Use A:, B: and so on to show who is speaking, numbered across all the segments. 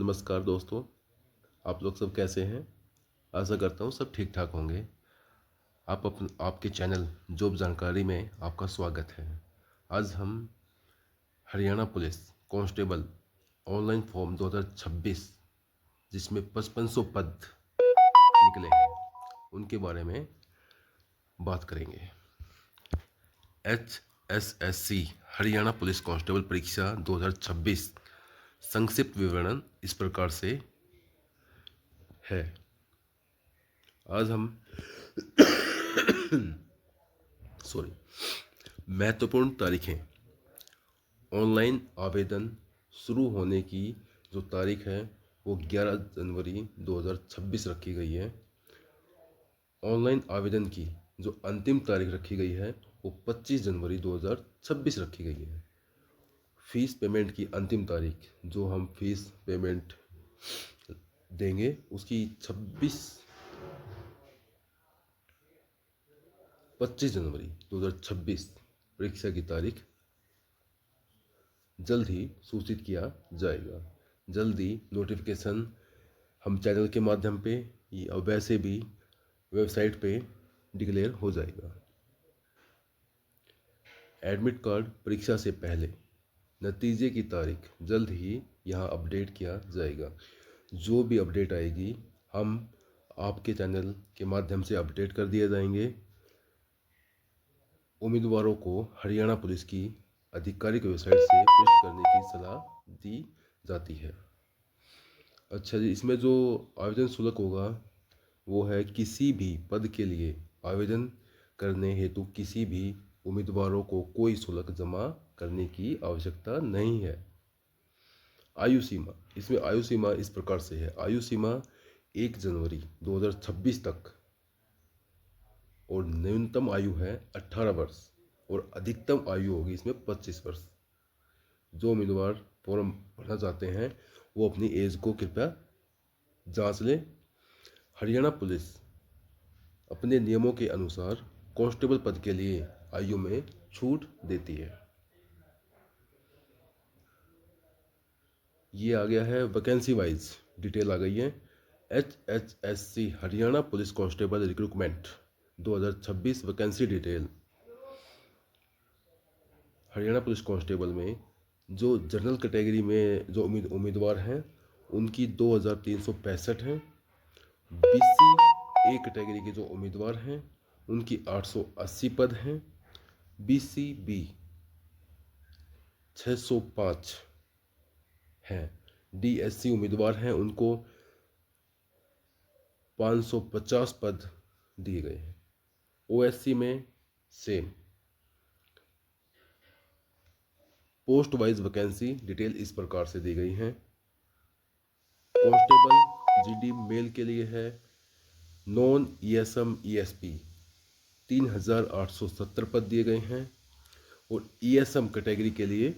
A: नमस्कार दोस्तों, आप लोग सब कैसे हैं? आशा करता हूँ सब ठीक ठाक होंगे। आपके चैनल जॉब जानकारी में आपका स्वागत है। आज हम Haryana police constable online form 2026 जिसमें 5500 पद निकले हैं उनके बारे में बात करेंगे। HSSC हरियाणा पुलिस कांस्टेबल परीक्षा 2026 संक्षिप्त विवरण इस प्रकार से है। आज हम महत्वपूर्ण तारीखें। ऑनलाइन आवेदन शुरू होने की जो तारीख है वो 11 जनवरी 2026 रखी गई है। ऑनलाइन आवेदन की जो अंतिम तारीख रखी गई है वो 25 जनवरी 2026 रखी गई है। फीस पेमेंट की अंतिम तारीख जो हम फीस पेमेंट देंगे उसकी 25 जनवरी 2026 परीक्षा की तारीख जल्द ही सूचित किया जाएगा। जल्द ही नोटिफिकेशन हम चैनल के माध्यम पे या वैसे भी वेबसाइट पे डिक्लेयर हो जाएगा। एडमिट कार्ड परीक्षा से पहले नतीजे की तारीख जल्द ही यहाँ अपडेट किया जाएगा। जो भी अपडेट आएगी हम आपके चैनल के माध्यम से अपडेट कर दिए जाएंगे। उम्मीदवारों को हरियाणा पुलिस की आधिकारिक वेबसाइट से पृष्ठ करने की सलाह दी जाती है। अच्छा जी, इसमें जो आवेदन शुल्क होगा वो है किसी भी पद के लिए आवेदन करने हेतु किसी भी उम्मीदवारों को कोई शुल्क जमा करने की आवश्यकता नहीं है। आयु सीमा, इसमें आयु सीमा इस प्रकार से है। आयु सीमा 1 जनवरी 2026 तक और न्यूनतम आयु है 18 वर्ष और अधिकतम आयु होगी इसमें 25 वर्ष। जो उम्मीदवार फॉर्म भरना चाहते हैं वो अपनी एज को कृपया जांच लें। हरियाणा पुलिस अपने नियमों के अनुसार कांस्टेबल पद के लिए आयु में छूट देती है। ये आ गया है वैकेंसी वाइज डिटेल आ गई है। HHSC Haryana police constable recruitment 2026 vacancy detail. Haryana police constable में जो जनरल कैटेगरी में जो उम्मीदवार हैं उनकी 2365 हैं। BC ए कैटेगरी के जो उम्मीदवार हैं उनकी 880 पद हैं। BCB 605 हैं। DSC उम्मीदवार हैं उनको 550 पद दिए गए हैं। OSC में same. Post wise vacancy detail इस प्रकार से दी गई हैं। कांस्टेबल GD मेल के लिए है नॉन ESM ESP 3870 पद दिए गए हैं और ESM कैटेगरी के लिए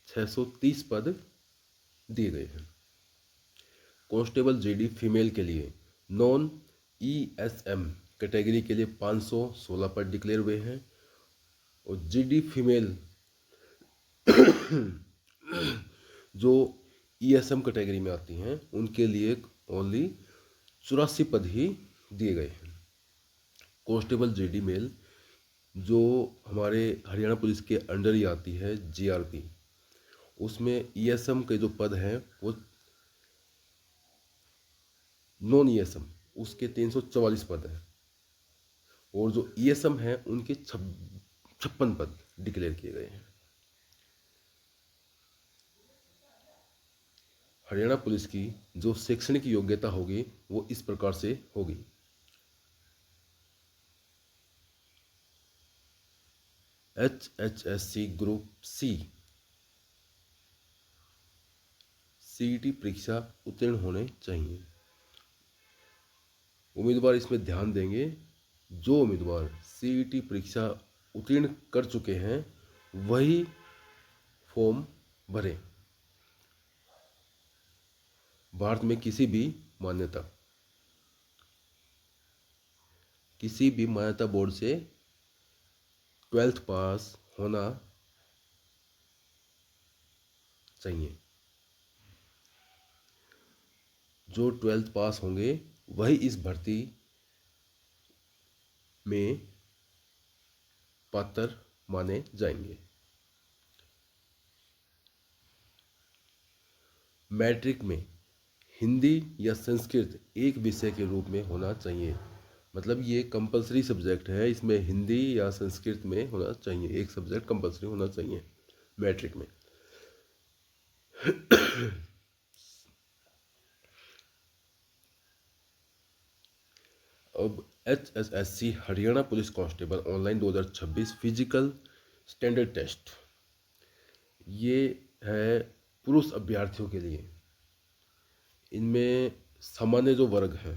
A: 630 पद दिए गए हैं। कांस्टेबल GD फीमेल के लिए नॉन ESM कैटेगरी के लिए 516 पद डिक्लेयर हुए हैं और GD फीमेल जो ESM कैटेगरी में आती हैं उनके लिए ओनली 84 पद ही दिए गए हैं। कांस्टेबल GD मेल जो हमारे हरियाणा पुलिस के अंडर ही आती है GRP, उसमें ESM के जो पद हैं वो नॉन ESM उसके 344 पद हैं और जो ESM है उनके 56 पद डिक्लेयर किए गए हैं। हरियाणा पुलिस की जो शैक्षणिक योग्यता होगी वो इस प्रकार से होगी। HHSC ग्रुप C CET परीक्षा उत्तीर्ण होने चाहिए। उम्मीदवार इसमें ध्यान देंगे, जो उम्मीदवार CET परीक्षा उत्तीर्ण कर चुके हैं वही फॉर्म भरें। भारत में किसी भी मान्यता बोर्ड से 12th पास होना चाहिए। जो 12th पास होंगे वही इस भर्ती में पात्र माने जाएंगे। मैट्रिक में हिंदी या संस्कृत एक विषय के रूप में होना चाहिए। मतलब ये कंपलसरी सब्जेक्ट है, इसमें हिंदी या संस्कृत में होना चाहिए, एक सब्जेक्ट कंपलसरी होना चाहिए मैट्रिक में। अब HSSC Haryana police constable online 2026 physical standard test, ये है पुरुष अभ्यर्थियों के लिए। इनमें सामान्य जो वर्ग है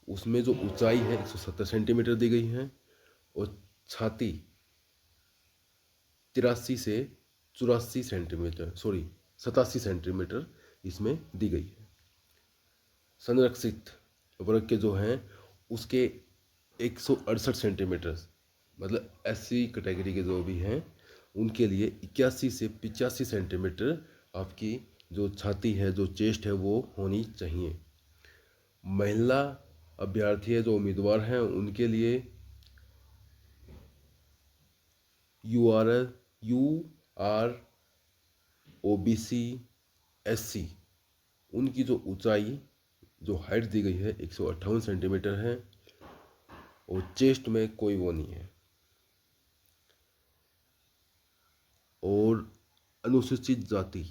A: उसमें जो ऊंचाई है 170 सेंटीमीटर दी गई है और छाती 83 से 84 सेंटीमीटर 87 सेंटीमीटर इसमें दी गई है। संरक्षित वर्ग के जो हैं उसके 168 सेंटीमीटर, मतलब SC कैटेगरी के जो भी हैं उनके लिए 81 से 85 सेंटीमीटर आपकी जो छाती है, जो चेस्ट है, वो होनी चाहिए। महिला अभ्यर्थी है जो उम्मीदवार हैं उनके लिए UR OBC SC उनकी जो ऊंचाई, जो हाइट दी गई है 158 सेंटीमीटर है और चेस्ट में कोई वो नहीं है। और अनुसूचित जाति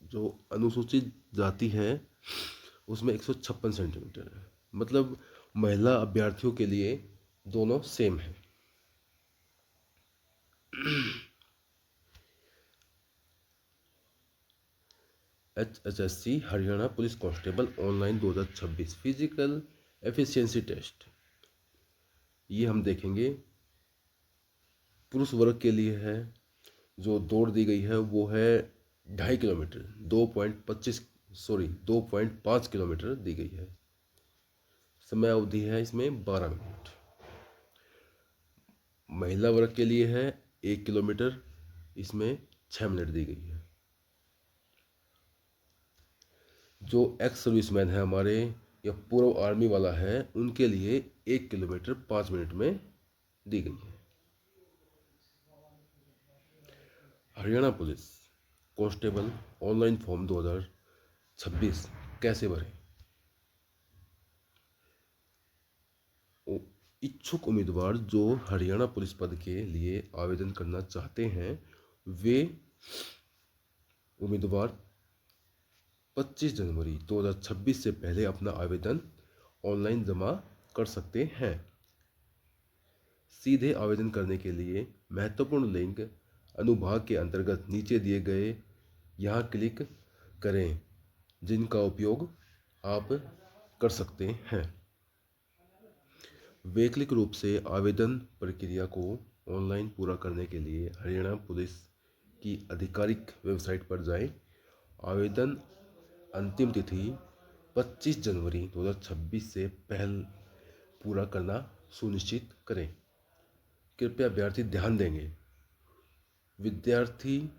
A: जो अनुसूचित जाति है उसमें 156 सेंटीमीटर है। मतलब महिला अभ्यर्थियों के लिए दोनों सेम है। HSSC Haryana police constable online 2026 physical efficiency test, ये हम देखेंगे। पुरुष वर्ग के लिए है, जो दौड़ दी गई है वो है 2.5 किलोमीटर, 2.5 किलोमीटर दी गई है। समय अवधि है इसमें 12 मिनट। महिला वर्ग के लिए है 1 किलोमीटर, इसमें 6 मिनट दी गई है। जो एक्स सर्विसमैन है हमारे या पूर्व आर्मी वाला है उनके लिए 1 किलोमीटर 5 मिनट में दी गई है। Haryana police constable online form 2026 कैसे भरें? इच्छुक उम्मीदवार जो हरियाणा पुलिस पद के लिए आवेदन करना चाहते हैं वे उम्मीदवार 25 जनवरी 2026 से पहले अपना आवेदन ऑनलाइन जमा कर सकते हैं। सीधे आवेदन करने के लिए महत्वपूर्ण लिंक अनुभाग के अंतर्गत नीचे दिए गए यहाँ क्लिक करें, जिनका उपयोग आप कर सकते हैं। वैकल्पिक रूप से आवेदन प्रक्रिया को ऑनलाइन पूरा करने के लिए हरियाणा पुलिस की आधिकारिक वेबसाइट पर जाएं। आवेदन अंतिम तिथि 25 जनवरी 2026 से पहले पूरा करना सुनिश्चित करें। कृपया अभ्यर्थी ध्यान देंगे, विद्यार्थियों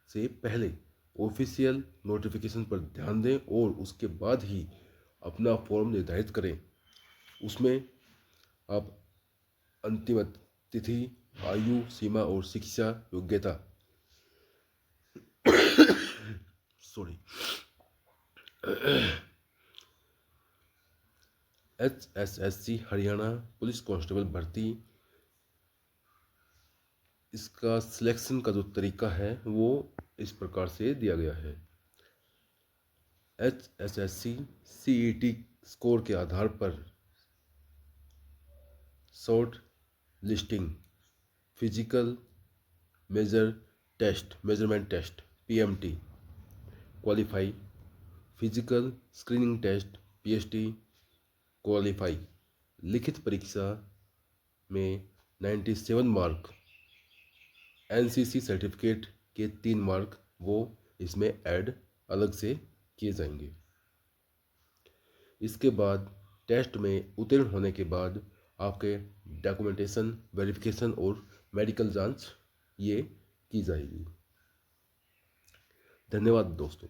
A: से पहले ऑफिशियल नोटिफिकेशन पर ध्यान दें और उसके बाद ही अपना फॉर्म निर्धारित करें। उसमें आप अंतिम तिथि, आयु सीमा और शिक्षा योग्यता HSSC हरियाणा पुलिस कांस्टेबल भर्ती, इसका सिलेक्शन का जो तरीका है वो इस प्रकार से दिया गया है। HSSC CET स्कोर के आधार पर short listing, physical measurement test PMT qualify, physical screening test PST qualify, लिखित परीक्षा में 97 मार्क, NCC सर्टिफिकेट के 3 मार्क वो इसमें ऐड अलग से किए जाएंगे। इसके बाद टेस्ट में उत्तीर्ण होने के बाद आपके डॉक्यूमेंटेशन, वेरिफिकेशन और मेडिकल जांच ये की जाएगी। धन्यवाद दोस्तों।